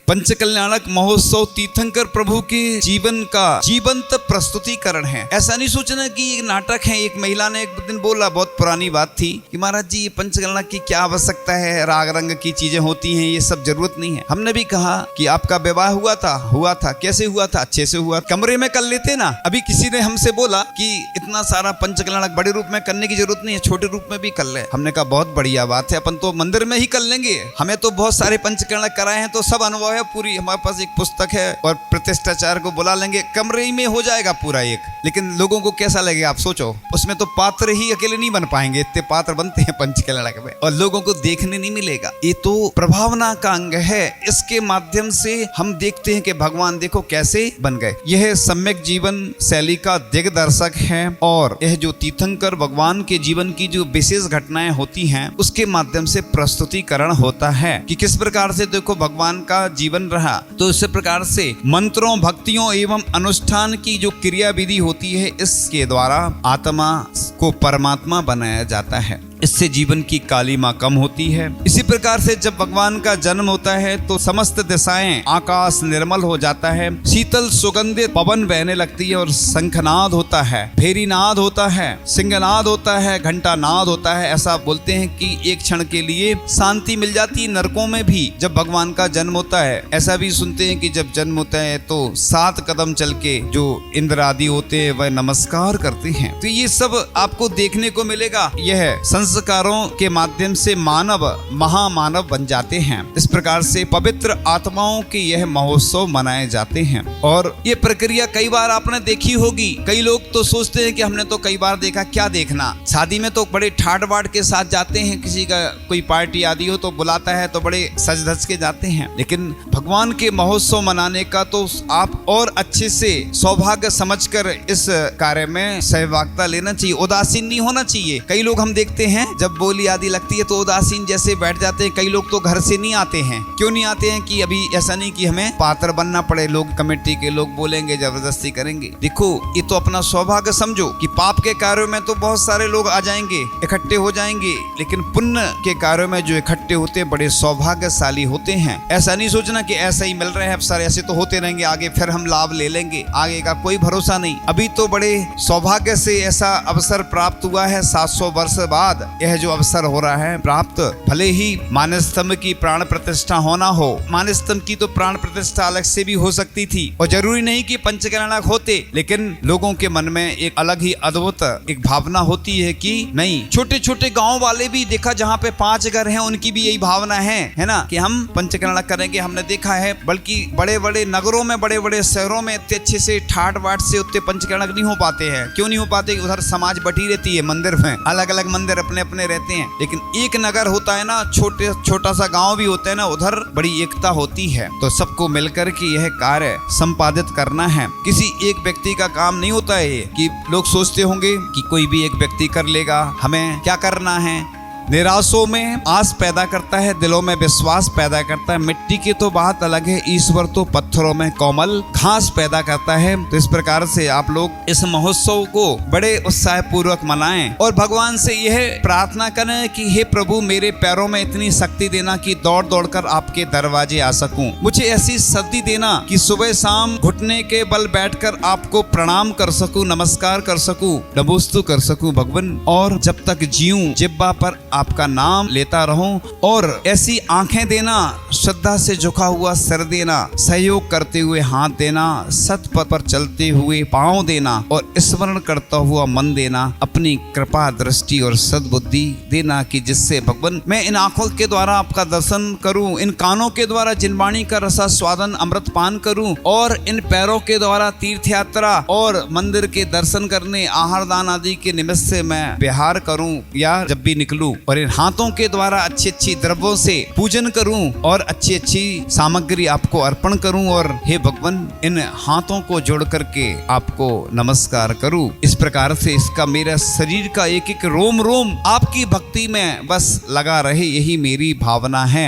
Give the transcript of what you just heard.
पंचकल्याणक महोत्सव तीर्थंकर प्रभु के जीवन का जीवंत प्रस्तुतिकरण है। ऐसा नहीं सोचना कि एक नाटक है। एक महिला ने एक दिन बोला, बहुत पुरानी बात थी, कि महाराज जी ये पंचकल्याणक की क्या आवश्यकता है, राग रंग की चीजें होती हैं, ये सब जरूरत नहीं है। हमने भी कहा कि आपका विवाह हुआ था, कैसे हुआ था? अच्छे से हुआ, कमरे में कर लेते ना। अभी किसी ने हमसे बोला कि इतना सारा पंचकल्याणक बड़े रूप में करने की जरूरत नहीं है, छोटे रूप में भी कर ले। हमने कहा बहुत बढ़िया बात है, अपन तो मंदिर में ही कर लेंगे, हमें तो बहुत सारे पंचकल्याणक कराए हैं, तो सब अनुभव है पूरी। हमारे पास एक पुस्तक है और प्रतिष्ठाचार्य को बुला लेंगे, कमरे में हो जाएगा पूरा एक। लेकिन लोगों को कैसा लगेगा आप सोचो, उसमें तो पात्र ही अकेले नहीं बन पाएंगे, इतने पात्र बनते हैं पंचकल्याणक में, और लोगों को देखने नहीं मिलेगा। ये तो प्रभावना का अंग है, इसके माध्यम से हम देखते हैं कि भगवान देखो कैसे बन गए। यह सम्यक जीवन शैली का दिग्दर्शक है, और यह जो तीर्थंकर भगवान के जीवन की जो विशेष घटनाएं होती हैं उसके माध्यम से प्रस्तुतिकरण होता है कि किस प्रकार से देखो भगवान का जीवन रहा। तो इस प्रकार से मंत्रों, भक्तियों एवं अनुष्ठान की जो क्रिया विधि होती है, इसके द्वारा आत्मा को परमात्मा बनाया जाता है। इससे जीवन की कालिमा कम होती है। इसी प्रकार से जब भगवान का जन्म होता है तो समस्त दिशाएं, आकाश निर्मल हो जाता है, शीतल सुगंधित पवन बहने लगती है, और शंखनाद होता है, भेरीनाद होता है, सिंहनाद होता है, घंटानाद होता है। ऐसा बोलते हैं कि एक क्षण के लिए शांति मिल जाती है नरकों में भी जब भगवान का जन्म होता है। ऐसा भी सुनते हैं कि जब जन्म होता है तो 7 कदम चल के जो इंद्र आदि होते हैं वह नमस्कार करते हैं। तो ये सब आपको देखने को मिलेगा। यह संस्कारों के माध्यम से मानव महामानव बन जाते हैं। इस प्रकार से पवित्र आत्माओं के यह महोत्सव मनाए जाते हैं। और ये प्रक्रिया कई बार आपने देखी होगी। कई लोग तो सोचते हैं कि हमने तो कई बार देखा, क्या देखना, शादी में तो बड़े ठाट बाट के साथ जाते हैं, किसी का कोई पार्टी आदि हो तो बुलाता है तो बड़े सज धज के जाते हैं। लेकिन भगवान के महोत्सव मनाने का तो आप और अच्छे से सौभाग्य समझकर इस कार्य में सहभागिता लेना चाहिए, उदासीन नहीं होना चाहिए। कई लोग हम देखते हैं जब बोली आदि लगती है तो उदासीन जैसे बैठ जाते हैं। कई लोग तो घर से नहीं आते हैं। क्यों नहीं आते हैं? कि अभी ऐसा नहीं कि हमें पात्र बनना पड़े, लोग कमेटी के लोग बोलेंगे, जबरदस्ती करेंगे। देखो ये तो अपना सौभाग्य समझो कि पाप के कार्यों में तो बहुत सारे लोग आ जाएंगे, इकट्ठे हो जाएंगे, लेकिन पुण्य के कार्यों में जो इकट्ठे होते हैं बड़े सौभाग्यशाली होते हैं। ऐसा नहीं सोचना कि ऐसा ही मिल रहे हैं, अब सारे ऐसे तो होते रहेंगे, आगे फिर हम लाभ ले लेंगे, आगे का कोई भरोसा नहीं। अभी तो बड़े सौभाग्य से ऐसा अवसर प्राप्त हुआ है, 700 वर्ष बाद यह जो अवसर हो रहा है प्राप्त। भले ही मानस्तंभ की प्राण प्रतिष्ठा होना हो, मानस्तंभ की तो प्राण प्रतिष्ठा अलग से भी हो सकती थी, और जरूरी नहीं कि पंचकल्याणक होते, लेकिन लोगों के मन में एक अलग ही अद्भुत एक भावना होती है कि नहीं। छोटे छोटे गांव वाले भी देखा, जहाँ पे 5 घर हैं, उनकी भी यही भावना है ना, कि हम पंचकल्याणक करेंगे। हमने देखा है, बल्कि बड़े बड़े नगरों में, बड़े बड़े शहरों में इतने अच्छे से ठाट बाट से उतने पंचकल्याणक नहीं हो पाते हैं। क्यों नहीं हो पाते? उधर समाज बटी रहती है, मंदिर में अलग अलग मंदिर अपने अपने रहते हैं। लेकिन एक नगर होता है ना, छोटा सा गांव भी होता है ना, उधर बड़ी एकता होती है। तो सबको मिलकर के यह कार्य संपादित करना है। किसी एक व्यक्ति का काम नहीं होता है कि लोग सोचते होंगे कि कोई भी एक व्यक्ति कर लेगा, हमें क्या करना है। निराशों में आस पैदा करता है, दिलों में विश्वास पैदा करता है। मिट्टी की तो बात अलग है, ईश्वर तो पत्थरों में कोमल घास पैदा करता है। तो इस प्रकार से आप लोग इस महोत्सव को बड़े उत्साह पूर्वक मनाएं, और भगवान से यह प्रार्थना करें कि हे प्रभु, मेरे पैरों में इतनी शक्ति देना कि दौड़ दौड़ कर आपके दरवाजे आ सकूं। मुझे ऐसी शक्ति देना कि सुबह शाम घुटने के बल बैठकर आपको प्रणाम कर सकूं, नमस्कार कर सकूं, नमोस्तु कर सकूं भगवान। और जब तक जीऊं जिह्वा पर आपका नाम लेता रहूं। और ऐसी आंखें देना, श्रद्धा से झुका हुआ सिर देना, सहयोग करते हुए हाथ देना, सतपथ पर चलते हुए पांव देना, और स्मरण करता हुआ मन देना, अपनी कृपा दृष्टि और सद्बुद्धि देना, कि जिससे भगवान मैं इन आंखों के द्वारा आपका दर्शन करूं, इन कानों के द्वारा जिनवाणी का रसा स्वादन अमृत पान करूं, और इन पैरों के द्वारा तीर्थ यात्रा और मंदिर के दर्शन करने, आहार दान आदि के निमित्त से मैं विहार करूं या जब भी निकलूं, और इन हाथों के द्वारा अच्छी अच्छी द्रव्यों से पूजन करूं और अच्छी अच्छी सामग्री आपको अर्पण करूं, और हे भगवान इन हाथों को जोड़ करके आपको नमस्कार करूं। इस प्रकार से इसका मेरा शरीर का एक एक रोम रोम आपकी भक्ति में बस लगा रहे, यही मेरी भावना है।